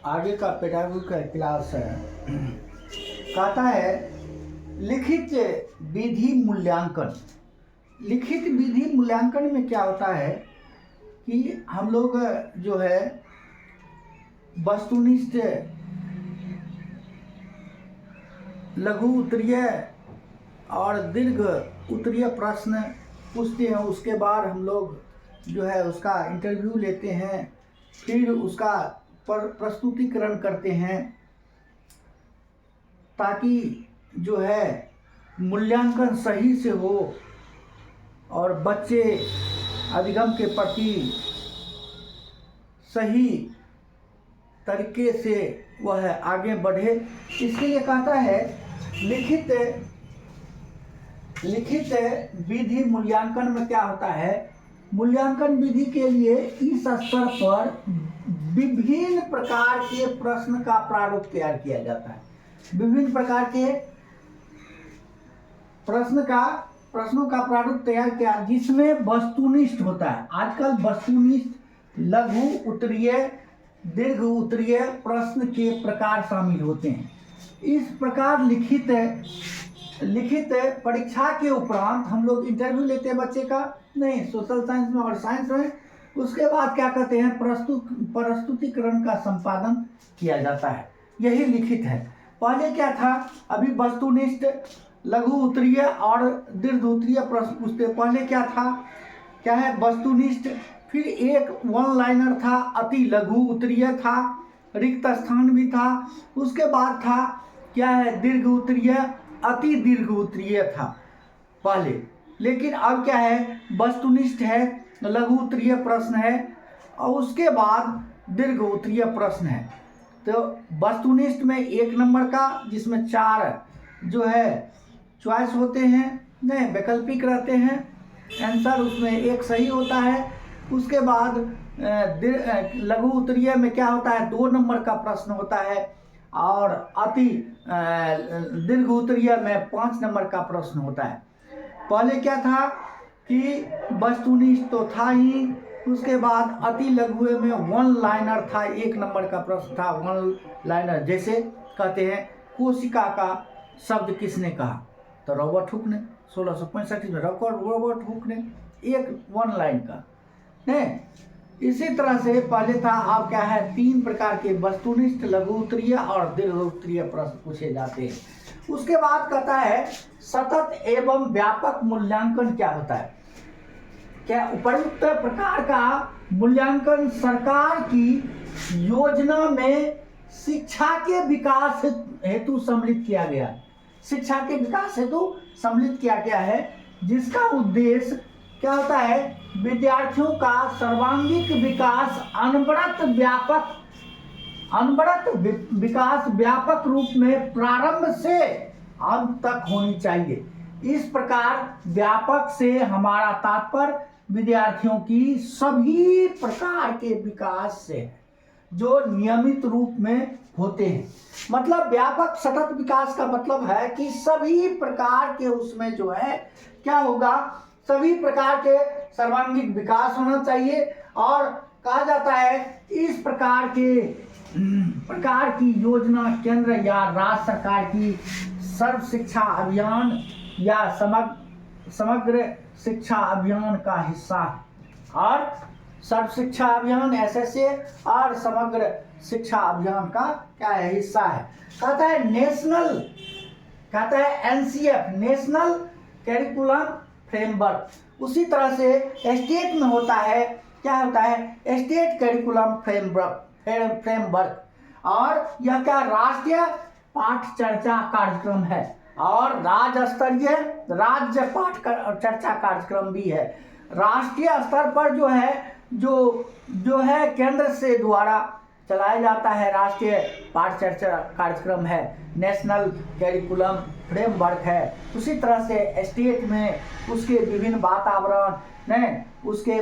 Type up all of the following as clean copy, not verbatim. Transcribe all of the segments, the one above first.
आगे का पेडागोजी का क्लास है। कहता है लिखित विधि मूल्यांकन। लिखित विधि मूल्यांकन में क्या होता है कि हम लोग जो है वस्तुनिष्ठ, लघु उत्तरीय और दीर्घ उत्तरीय प्रश्न पूछते हैं। उसके बाद हम लोग जो है उसका इंटरव्यू लेते हैं, फिर उसका प्रस्तुतिकरण करते हैं ताकि जो है मूल्यांकन सही से हो और बच्चे अधिगम के प्रति सही तरीके से वह आगे बढ़े। इसके लिए कहता है लिखित विधि मूल्यांकन में क्या होता है, मूल्यांकन विधि के लिए इस स्तर पर विभिन्न प्रकार के प्रश्न का प्रारूप तैयार किया जाता है। विभिन्न प्रकार के प्रश्नों का प्रारूप तैयार किया जिसमें वस्तुनिष्ठ होता है। आजकल वस्तुनिष्ठ, लघु उत्तरीय, दीर्घ उत्तरीय प्रश्न के प्रकार शामिल होते हैं। इस प्रकार लिखित परीक्षा के उपरांत हम लोग इंटरव्यू लेते हैं बच्चे का, नहीं सोशल साइंस में और साइंस में। उसके बाद क्या कहते हैं, प्रस्तुतिकरण का संपादन किया जाता है। यही लिखित है। पहले क्या था, अभी वस्तुनिष्ठ, लघु उत्तरीय और दीर्घ उत्तरीय प्रश्न पूछते। पहले क्या था, क्या है, वस्तुनिष्ठ, फिर एक वन लाइनर था, अति लघु उत्तरीय था, रिक्त स्थान भी था। उसके बाद था क्या है, दीर्घ उत्तरीय, अति दीर्घ उत्तरीय था पहले। लेकिन अब क्या है, वस्तुनिष्ठ है, लघु उत्तरीय प्रश्न है और उसके बाद दीर्घ उत्तरीय प्रश्न है। तो वस्तुनिष्ठ में 1 नंबर का, जिसमें 4 जो है चॉइस होते हैं, नहीं वैकल्पिक रहते हैं, आंसर उसमें 1 सही होता है। उसके बाद लघु उत्तरीय में क्या होता है, 2 नंबर का प्रश्न होता है और अति दीर्घ उत्तरीय में 5 नंबर का प्रश्न होता है। पहले क्या था कि वस्तुनिष्ठ तो था ही, उसके बाद अति लघु में 1 लाइनर था, 1 नंबर का प्रश्न था 1 लाइनर। जैसे कहते हैं, कोशिका का शब्द किसने कहा, तो रॉबर्ट हुक ने 1665 में रॉबर्ट हुक ने, 1 लाइन का नहीं। इसी तरह से पहले था, अब क्या है, 3 प्रकार के वस्तुनिष्ठ, लघु उत्तरीय और दीर्घ उत्तरीय प्रश्न पूछे जाते हैं। उसके बाद कहता है सतत एवं व्यापक मूल्यांकन क्या होता है। क्या उपर्युक्त प्रकार का मूल्यांकन सरकार की योजना में शिक्षा के विकास हेतु सम्मिलित किया गया है। शिक्षा के विकास हेतु सम्मिलित किया गया है, जिसका उद्देश्य क्या होता है, विद्यार्थियों का सर्वांगीण विकास अनवरत विकास व्यापक रूप में प्रारंभ से अंत तक होनी चाहिए। इस प्रकार व्यापक से हमारा तात्पर्य विद्यार्थियों की सभी प्रकार के विकास से है, जो नियमित रूप में होते हैं। मतलब व्यापक सतत विकास का मतलब है कि सभी प्रकार के उसमें जो है क्या होगा, सभी प्रकार के सर्वांगीण विकास होना चाहिए। और कहा जाता है इस प्रकार की योजना केंद्र या राज्य सरकार की सर्व शिक्षा अभियान या समग्र शिक्षा अभियान का हिस्सा है। और सर्व शिक्षा अभियान एसएसए और समग्र शिक्षा अभियान का क्या है, हिस्सा है। कहता है एनसीएफ, नेशनल करिकुलम फ्रेमवर्क। उसी तरह से स्टेट में होता है, क्या होता है, स्टेट करिकुलम फ्रेमवर्क। और यह क्या, राष्ट्रीय पाठ चर्चा कार्यक्रम है और राज्य पाठ चर्चा कार्यक्रम भी है। राष्ट्रीय स्तर पर जो है केंद्र से द्वारा चलाया जाता है, राष्ट्रीय पाठ चर्चा कार्यक्रम है, नेशनल करिकुलम फ्रेमवर्क है। उसी तरह से स्टेट में उसके विभिन्न वातावरण ने उसके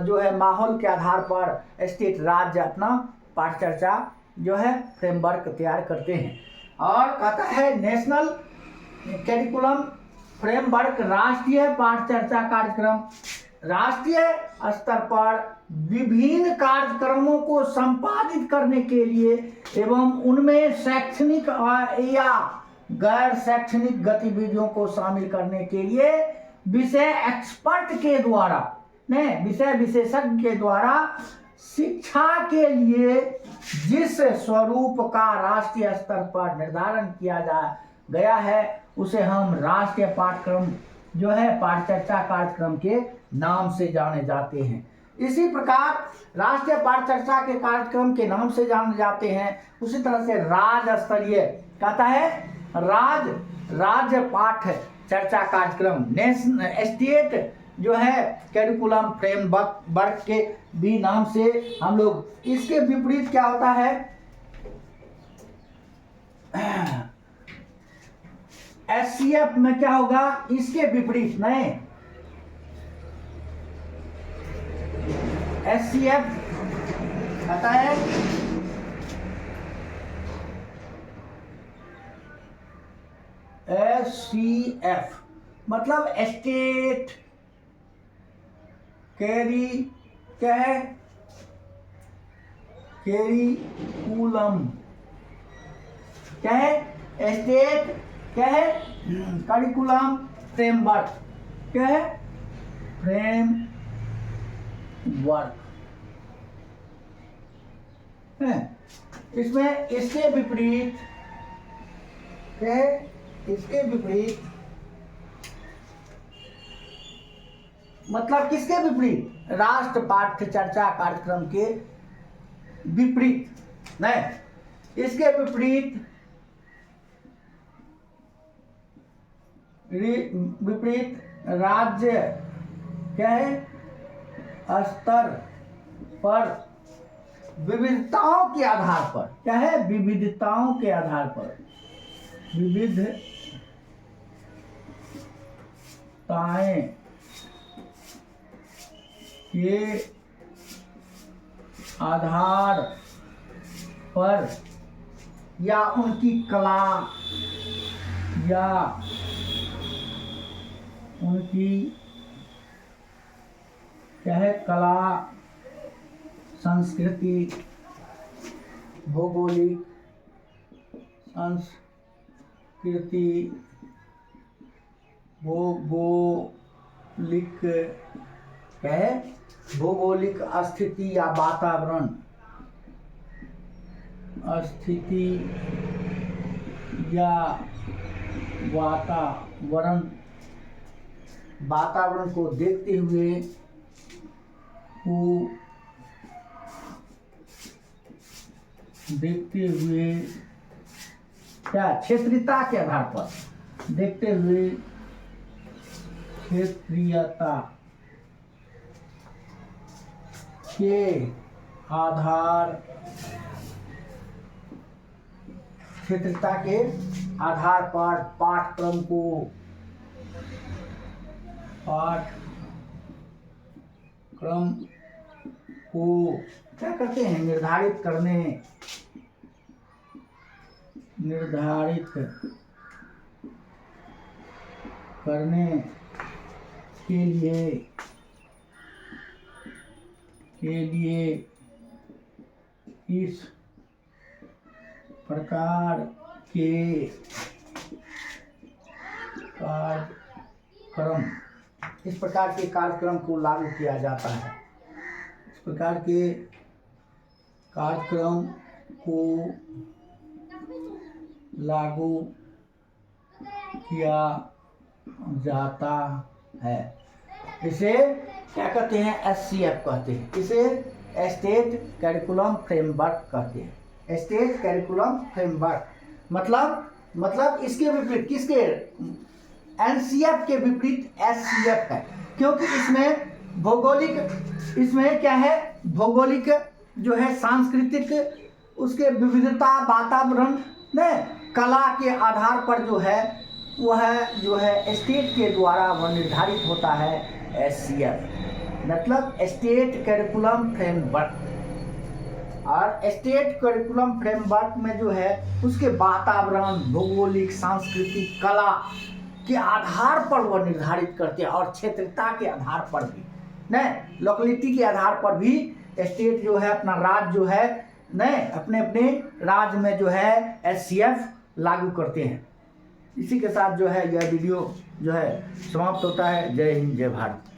जो है माहौल के आधार पर स्टेट राज्य अपना पाठ चर्चा जो है फ्रेमवर्क तैयार करते हैं। और कहता है नेशनल करिकुलम फ्रेमवर्क, राष्ट्रीय पाठ चर्चा कार्यक्रम राष्ट्रीय स्तर पर विभिन्न कार्यक्रमों को संपादित करने के लिए एवं उनमें शैक्षणिक या गैर शैक्षणिक गतिविधियों को शामिल करने के लिए विषय एक्सपर्ट के द्वारा विषय विशेषज्ञ के द्वारा शिक्षा के लिए जिस स्वरूप का राष्ट्रीय स्तर पर निर्धारण किया गया है उसे हम राष्ट्रीय पाठ्यक्रम जो है पाठचर्चा कार्यक्रम के नाम से जाने जाते हैं। इसी प्रकार राष्ट्रीय पाठचर्चा के कार्यक्रम के नाम से जाने जाते हैं। उसी तरह से राज्य स्तरीय कहता है राज्य पाठ चर्चा कार्यक्रम स्टेट जो है करिकुलम फ्रेमवर्क के भी नाम से हम लोग। इसके विपरीत क्या होता है, SCF में क्या होगा, इसके विपरीत नहीं, SCF कहता है SCF मतलब स्टेट क्या है कैरिकुलम, क्या है स्टेट, क्या है करिकुलम फ्रेमवर्क, क्या है फ्रेमवर्क है। इसमें इसके विपरीत क्या है, इसके विपरीत मतलब किसके विपरीत, राष्ट्र पाठ्य चर्चा कार्यक्रम के विपरीत नहीं, इसके विपरीत राज्य क्या है स्तर पर विविधताओं के आधार पर, क्या है विविधताओं के आधार पर, विविधताएं के आधार पर या उनकी कला या उनकी क्या है कला, संस्कृति, भौगोलिक क्या है भौगोलिक स्थिति या वातावरण वातावरण को देखते हुए क्या क्षेत्रीयता के आधार पर, देखते हुए क्षेत्रीयता के आधार पर पाठ्यक्रम को क्या करते हैं, निर्धारित करने के लिए इस प्रकार के कार्यक्रम को लागू किया जाता है। इस प्रकार के कार्यक्रम को लागू किया जाता है। इसे क्या कहते हैं, SCF कहते हैं। इसे स्टेट करिकुलम फ्रेमवर्क कहते हैं। स्टेट करिकुलम फ्रेमवर्क मतलब इसके विपरीत किसके, NCF के विपरीत SCF है, क्योंकि इसमें क्या है भौगोलिक जो है सांस्कृतिक उसके विविधता वातावरण ने कला के आधार पर जो है वह जो है स्टेट के द्वारा वह निर्धारित होता है। SCF मतलब स्टेट करिकुलम फ्रेमवर्क, और स्टेट करिकुलम फ्रेमवर्क में जो है उसके वातावरण, भौगोलिक, सांस्कृतिक, कला के आधार पर वह निर्धारित करते हैं और क्षेत्रीयता के आधार पर भी न लोकेलिटी के आधार पर भी स्टेट जो है अपना राज्य जो है न अपने अपने राज्य में जो है SCF लागू करते हैं। इसी के साथ जो है यह वीडियो जो है समाप्त होता है। जय हिंद, जय भारत।